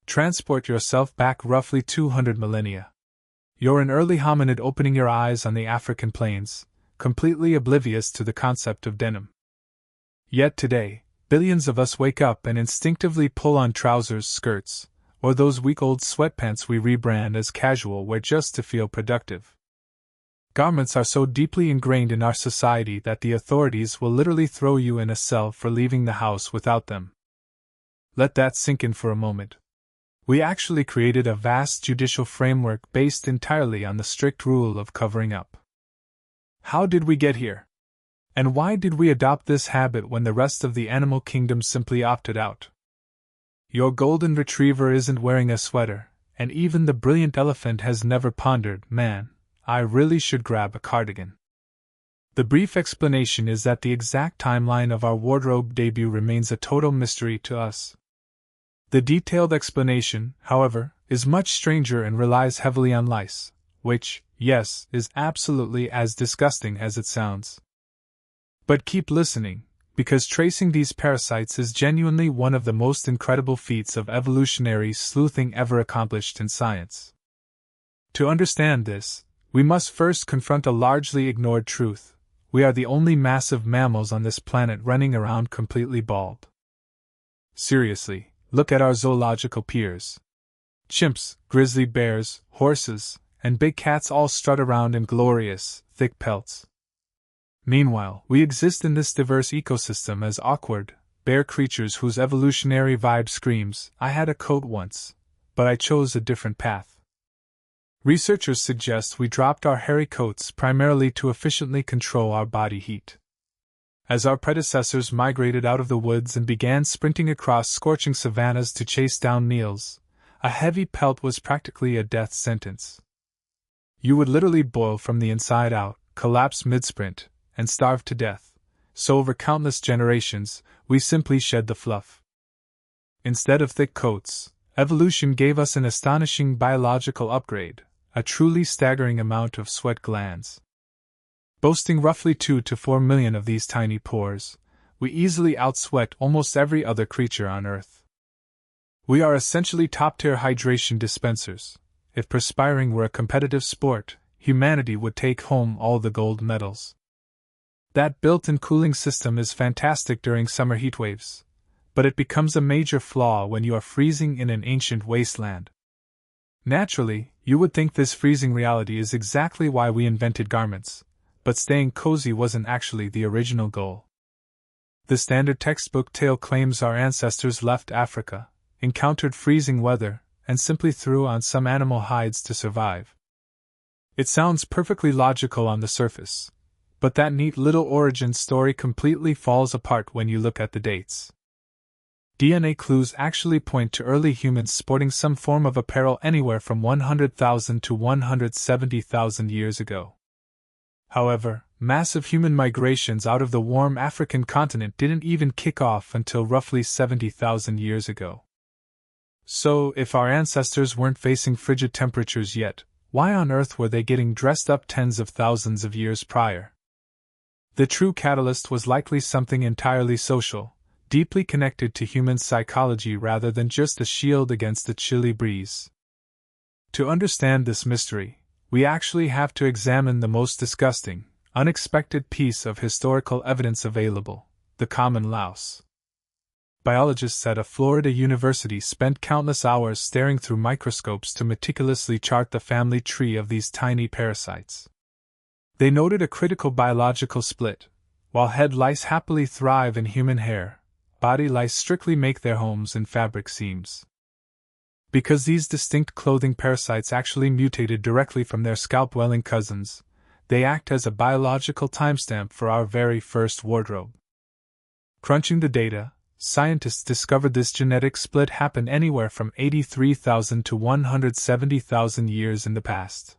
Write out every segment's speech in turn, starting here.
Transport yourself back roughly 200 millennia. You're an early hominid opening your eyes on the African plains, completely oblivious to the concept of denim. Yet today, billions of us wake up and instinctively pull on trousers, skirts, or those week-old sweatpants we rebrand as casual wear just to feel productive. Garments are so deeply ingrained in our society that the authorities will literally throw you in a cell for leaving the house without them. Let that sink in for a moment. We actually created a vast judicial framework based entirely on the strict rule of covering up. How did we get here? And why did we adopt this habit when the rest of the animal kingdom simply opted out? Your golden retriever isn't wearing a sweater, and even the brilliant elephant has never pondered, man, I really should grab a cardigan. The brief explanation is that the exact timeline of our wardrobe debut remains a total mystery to us. The detailed explanation, however, is much stranger and relies heavily on lice, which, yes, is absolutely as disgusting as it sounds. But keep listening, because tracing these parasites is genuinely one of the most incredible feats of evolutionary sleuthing ever accomplished in science. To understand this, we must first confront a largely ignored truth: we are the only massive mammals on this planet running around completely bald. Seriously, look at our zoological peers. Chimps, grizzly bears, horses, and big cats all strut around in glorious, thick pelts. Meanwhile, we exist in this diverse ecosystem as awkward, bare creatures whose evolutionary vibe screams, I had a coat once, but I chose a different path. Researchers suggest we dropped our hairy coats primarily to efficiently control our body heat. As our predecessors migrated out of the woods and began sprinting across scorching savannas to chase down meals, a heavy pelt was practically a death sentence. You would literally boil from the inside out, collapse mid-sprint, and starve to death, so over countless generations, we simply shed the fluff. Instead of thick coats, evolution gave us an astonishing biological upgrade, a truly staggering amount of sweat glands. Boasting roughly 2 to 4 million of these tiny pores, we easily outsweat almost every other creature on Earth. We are essentially top-tier hydration dispensers. If perspiring were a competitive sport, humanity would take home all the gold medals. That built-in cooling system is fantastic during summer heatwaves, but it becomes a major flaw when you are freezing in an ancient wasteland. Naturally, you would think this freezing reality is exactly why we invented garments, but staying cozy wasn't actually the original goal. The standard textbook tale claims our ancestors left Africa, encountered freezing weather, and simply threw on some animal hides to survive. It sounds perfectly logical on the surface, but that neat little origin story completely falls apart when you look at the dates. DNA clues actually point to early humans sporting some form of apparel anywhere from 100,000 to 170,000 years ago. However, massive human migrations out of the warm African continent didn't even kick off until roughly 70,000 years ago. So, if our ancestors weren't facing frigid temperatures yet, why on earth were they getting dressed up tens of thousands of years prior? The true catalyst was likely something entirely social, deeply connected to human psychology rather than just a shield against the chilly breeze. To understand this mystery, we actually have to examine the most disgusting, unexpected piece of historical evidence available: the common louse. Biologists at a Florida university spent countless hours staring through microscopes to meticulously chart the family tree of these tiny parasites. They noted a critical biological split. While head lice happily thrive in human hair, body lice strictly make their homes in fabric seams. Because these distinct clothing parasites actually mutated directly from their scalp-dwelling cousins, they act as a biological timestamp for our very first wardrobe. Crunching the data, scientists discovered this genetic split happened anywhere from 83,000 to 170,000 years in the past.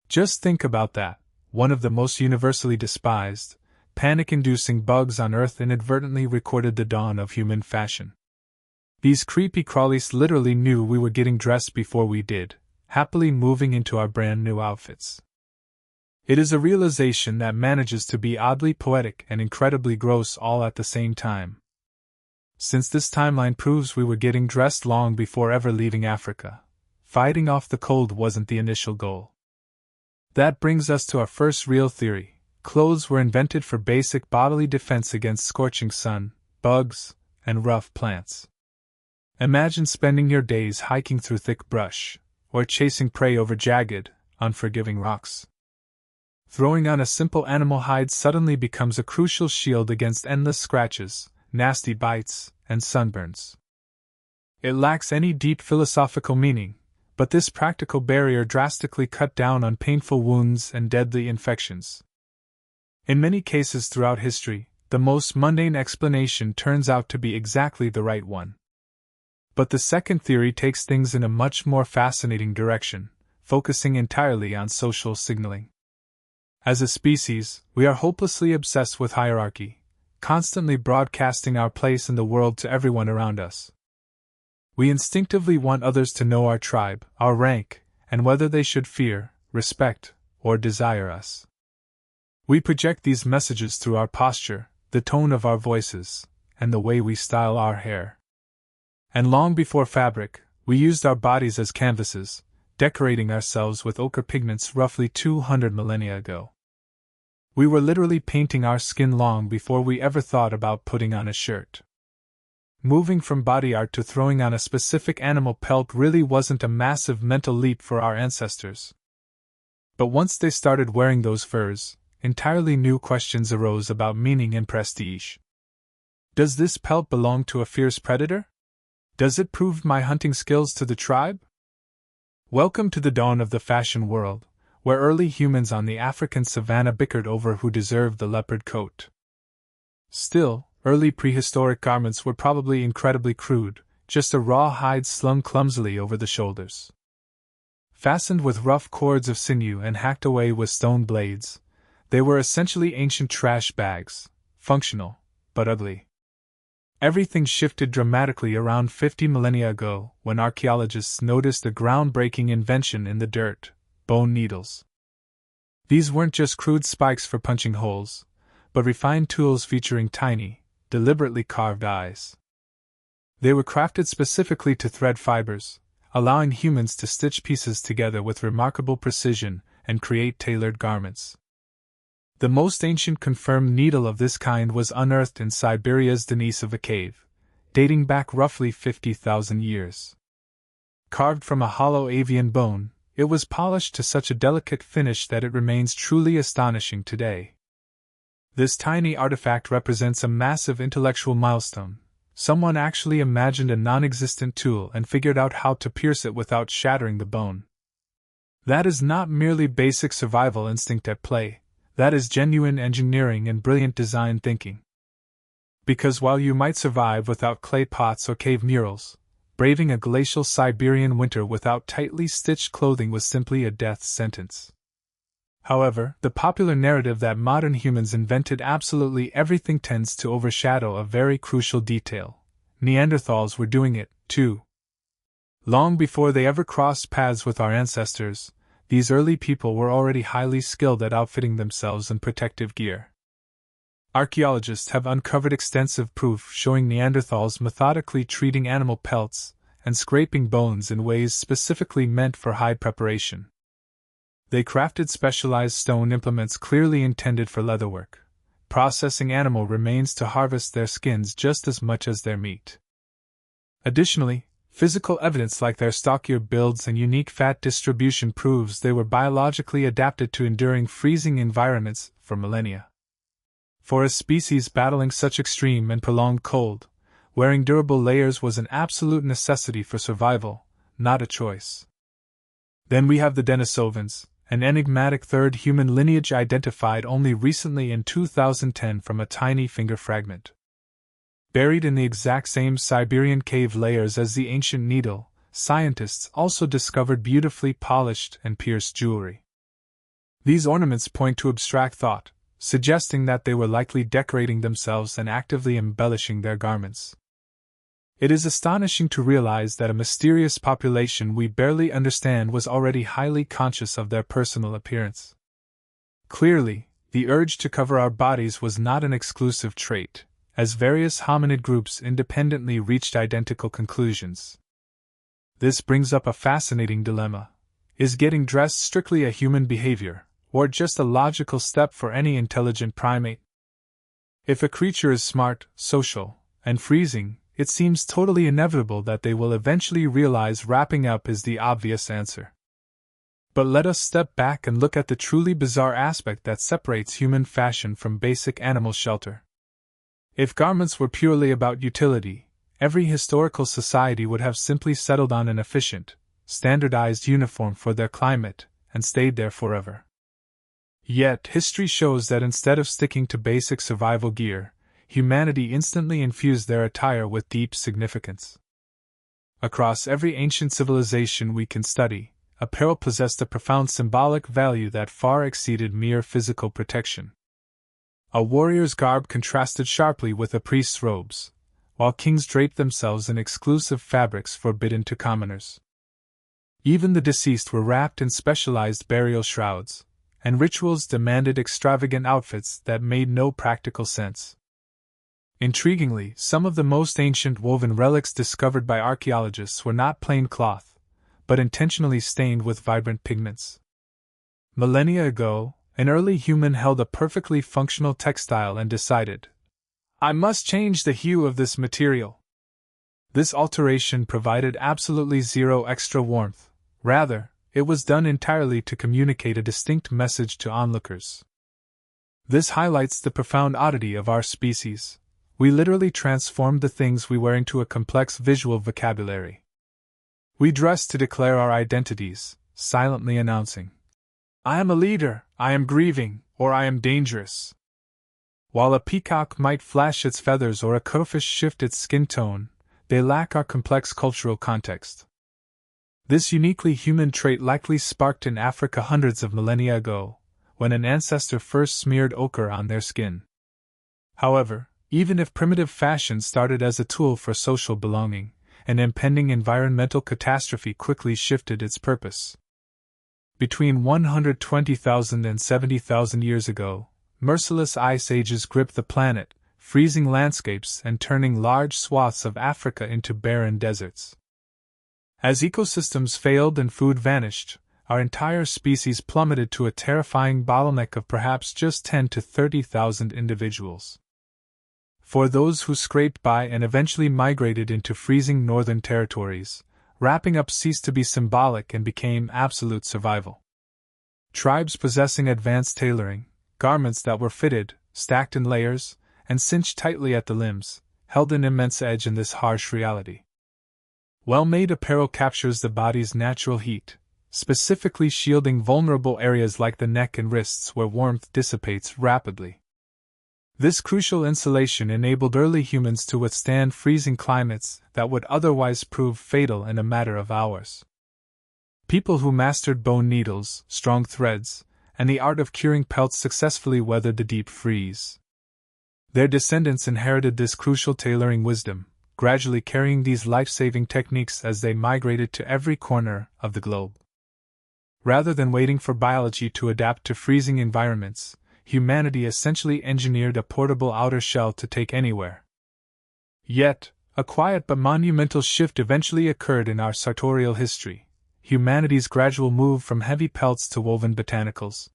Just think about that. One of the most universally despised, panic-inducing bugs on Earth inadvertently recorded the dawn of human fashion. These creepy crawlies literally knew we were getting dressed before we did, happily moving into our brand new outfits. It is a realization that manages to be oddly poetic and incredibly gross all at the same time. since this timeline proves we were getting dressed long before ever leaving Africa. Fighting off the cold wasn't the initial goal. That brings us to our first real theory. Clothes were invented for basic bodily defense against scorching sun, bugs, and rough plants. Imagine spending your days hiking through thick brush, or chasing prey over jagged, unforgiving rocks. Throwing on a simple animal hide suddenly becomes a crucial shield against endless scratches, nasty bites, and sunburns. It lacks any deep philosophical meaning, but this practical barrier drastically cut down on painful wounds and deadly infections. In many cases throughout history, the most mundane explanation turns out to be exactly the right one. But the second theory takes things in a much more fascinating direction, focusing entirely on social signaling. As a species, we are hopelessly obsessed with hierarchy, constantly broadcasting our place in the world to everyone around us. We instinctively want others to know our tribe, our rank, and whether they should fear, respect, or desire us. We project these messages through our posture, the tone of our voices, and the way we style our hair. And long before fabric, we used our bodies as canvases, decorating ourselves with ochre pigments roughly 200 millennia ago. We were literally painting our skin long before we ever thought about putting on a shirt. Moving from body art to throwing on a specific animal pelt really wasn't a massive mental leap for our ancestors. But once they started wearing those furs, entirely new questions arose about meaning and prestige. Does this pelt belong to a fierce predator? Does it prove my hunting skills to the tribe? Welcome to the dawn of the fashion world, where early humans on the African savanna bickered over who deserved the leopard coat. Still, early prehistoric garments were probably incredibly crude, just a raw hide slung clumsily over the shoulders. Fastened with rough cords of sinew and hacked away with stone blades, they were essentially ancient trash bags, functional, but ugly. Everything shifted dramatically around 50 millennia ago when archaeologists noticed a groundbreaking invention in the dirt: bone needles. These weren't just crude spikes for punching holes, but refined tools featuring tiny, deliberately carved eyes. They were crafted specifically to thread fibers, allowing humans to stitch pieces together with remarkable precision and create tailored garments. The most ancient confirmed needle of this kind was unearthed in Siberia's Denisova cave, dating back roughly 50,000 years. Carved from a hollow avian bone, it was polished to such a delicate finish that it remains truly astonishing today. This tiny artifact represents a massive intellectual milestone. Someone actually imagined a non-existent tool and figured out how to pierce it without shattering the bone. That is not merely basic survival instinct at play. That is genuine engineering and brilliant design thinking. Because while you might survive without clay pots or cave murals, braving a glacial Siberian winter without tightly stitched clothing was simply a death sentence. However, the popular narrative that modern humans invented absolutely everything tends to overshadow a very crucial detail. Neanderthals were doing it, too. Long before they ever crossed paths with our ancestors, these early people were already highly skilled at outfitting themselves in protective gear. Archaeologists have uncovered extensive proof showing Neanderthals methodically treating animal pelts and scraping bones in ways specifically meant for hide preparation. They crafted specialized stone implements clearly intended for leatherwork, processing animal remains to harvest their skins just as much as their meat. Additionally, physical evidence like their stockier builds and unique fat distribution proves they were biologically adapted to enduring freezing environments for millennia. For a species battling such extreme and prolonged cold, wearing durable layers was an absolute necessity for survival, not a choice. Then we have the Denisovans, an enigmatic third human lineage identified only recently in 2010 from a tiny finger fragment. Buried in the exact same Siberian cave layers as the ancient needle, scientists also discovered beautifully polished and pierced jewelry. These ornaments point to abstract thought, suggesting that they were likely decorating themselves and actively embellishing their garments. It is astonishing to realize that a mysterious population we barely understand was already highly conscious of their personal appearance. Clearly, the urge to cover our bodies was not an exclusive trait, as various hominid groups independently reached identical conclusions. This brings up a fascinating dilemma. Is getting dressed strictly a human behavior, or just a logical step for any intelligent primate? If a creature is smart, social, and freezing, it seems totally inevitable that they will eventually realize wrapping up is the obvious answer. But let us step back and look at the truly bizarre aspect that separates human fashion from basic animal shelter. If garments were purely about utility, every historical society would have simply settled on an efficient, standardized uniform for their climate, and stayed there forever. Yet, history shows that instead of sticking to basic survival gear, humanity instantly infused their attire with deep significance. Across every ancient civilization we can study, apparel possessed a profound symbolic value that far exceeded mere physical protection. A warrior's garb contrasted sharply with a priest's robes, while kings draped themselves in exclusive fabrics forbidden to commoners. Even the deceased were wrapped in specialized burial shrouds, and rituals demanded extravagant outfits that made no practical sense. Intriguingly, some of the most ancient woven relics discovered by archaeologists were not plain cloth, but intentionally stained with vibrant pigments. Millennia ago, an early human held a perfectly functional textile and decided, "I must change the hue of this material." This alteration provided absolutely zero extra warmth. Rather, it was done entirely to communicate a distinct message to onlookers. This highlights the profound oddity of our species. We literally transformed the things we wear into a complex visual vocabulary. We dress to declare our identities, silently announcing, "I am a leader, I am grieving, or I am dangerous." While a peacock might flash its feathers or a cuttlefish shift its skin tone, they lack our complex cultural context. This uniquely human trait likely sparked in Africa hundreds of millennia ago, when an ancestor first smeared ochre on their skin. However, even if primitive fashion started as a tool for social belonging, an impending environmental catastrophe quickly shifted its purpose. Between 120,000 and 70,000 years ago, merciless ice ages gripped the planet, freezing landscapes and turning large swaths of Africa into barren deserts. As ecosystems failed and food vanished, our entire species plummeted to a terrifying bottleneck of perhaps just 10 to 30,000 individuals. For those who scraped by and eventually migrated into freezing northern territories, wrapping up ceased to be symbolic and became absolute survival. Tribes possessing advanced tailoring, garments that were fitted, stacked in layers, and cinched tightly at the limbs, held an immense edge in this harsh reality. Well-made apparel captures the body's natural heat, specifically shielding vulnerable areas like the neck and wrists where warmth dissipates rapidly. This crucial insulation enabled early humans to withstand freezing climates that would otherwise prove fatal in a matter of hours. People who mastered bone needles, strong threads, and the art of curing pelts successfully weathered the deep freeze. Their descendants inherited this crucial tailoring wisdom, gradually carrying these life-saving techniques as they migrated to every corner of the globe. Rather than waiting for biology to adapt to freezing environments, humanity essentially engineered a portable outer shell to take anywhere. Yet, a quiet but monumental shift eventually occurred in our sartorial history: humanity's gradual move from heavy pelts to woven botanicals.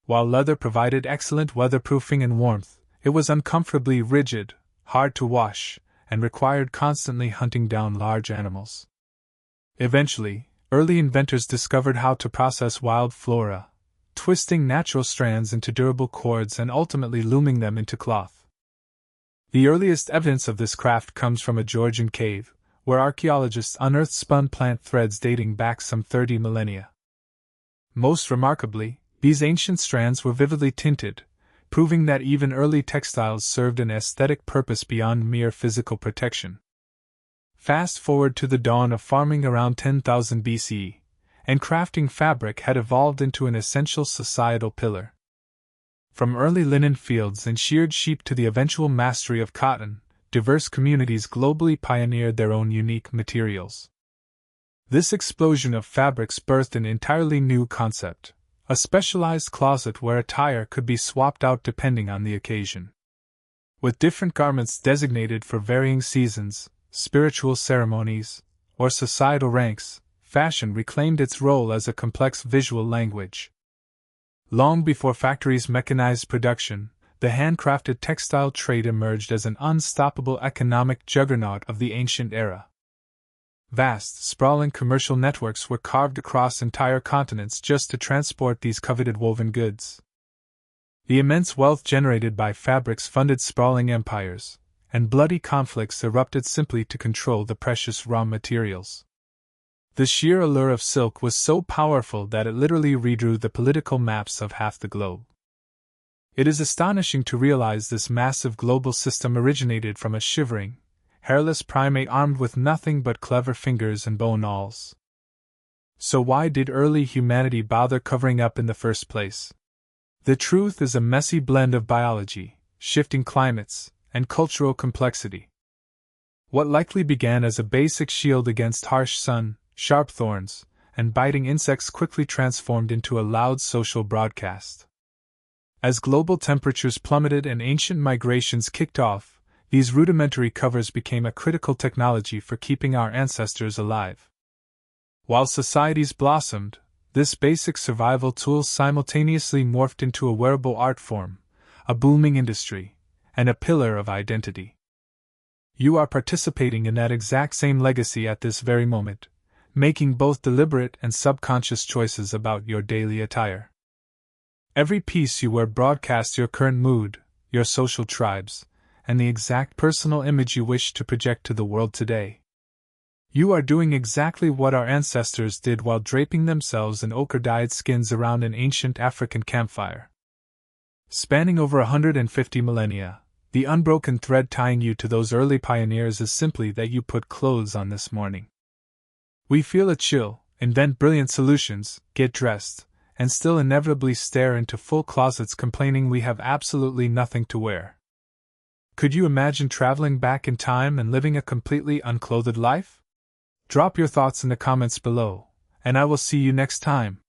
While leather provided excellent weatherproofing and warmth, it was uncomfortably rigid, hard to wash, and required constantly hunting down large animals. Eventually, early inventors discovered how to process wild flora, twisting natural strands into durable cords and ultimately looming them into cloth. The earliest evidence of this craft comes from a Georgian cave, where archaeologists unearthed spun plant threads dating back some 30 millennia. Most remarkably, these ancient strands were vividly tinted, proving that even early textiles served an aesthetic purpose beyond mere physical protection. Fast forward to the dawn of farming around 10,000 BCE, and crafting fabric had evolved into an essential societal pillar. From early linen fields and sheared sheep to the eventual mastery of cotton, diverse communities globally pioneered their own unique materials. This explosion of fabrics birthed an entirely new concept: a specialized closet where attire could be swapped out depending on the occasion. With different garments designated for varying seasons, spiritual ceremonies, or societal ranks, fashion reclaimed its role as a complex visual language. Long before factories mechanized production, the handcrafted textile trade emerged as an unstoppable economic juggernaut of the ancient era. Vast, sprawling commercial networks were carved across entire continents just to transport these coveted woven goods. The immense wealth generated by fabrics funded sprawling empires, and bloody conflicts erupted simply to control the precious raw materials. The sheer allure of silk was so powerful that it literally redrew the political maps of half the globe. It is astonishing to realize this massive global system originated from a shivering, hairless primate armed with nothing but clever fingers and bone awls. So why did early humanity bother covering up in the first place? The truth is a messy blend of biology, shifting climates, and cultural complexity. What likely began as a basic shield against harsh sun, sharp thorns, and biting insects quickly transformed into a loud social broadcast. As global temperatures plummeted and ancient migrations kicked off, these rudimentary covers became a critical technology for keeping our ancestors alive. While societies blossomed, this basic survival tool simultaneously morphed into a wearable art form, a booming industry, and a pillar of identity. You are participating in that exact same legacy at this very moment, making both deliberate and subconscious choices about your daily attire. Every piece you wear broadcasts your current mood, your social tribes, and the exact personal image you wish to project to the world today. You are doing exactly what our ancestors did while draping themselves in ochre-dyed skins around an ancient African campfire. Spanning over 150 millennia, the unbroken thread tying you to those early pioneers is simply that you put clothes on this morning. We feel a chill, invent brilliant solutions, get dressed, and still inevitably stare into full closets complaining we have absolutely nothing to wear. Could you imagine traveling back in time and living a completely unclothed life? Drop your thoughts in the comments below, and I will see you next time.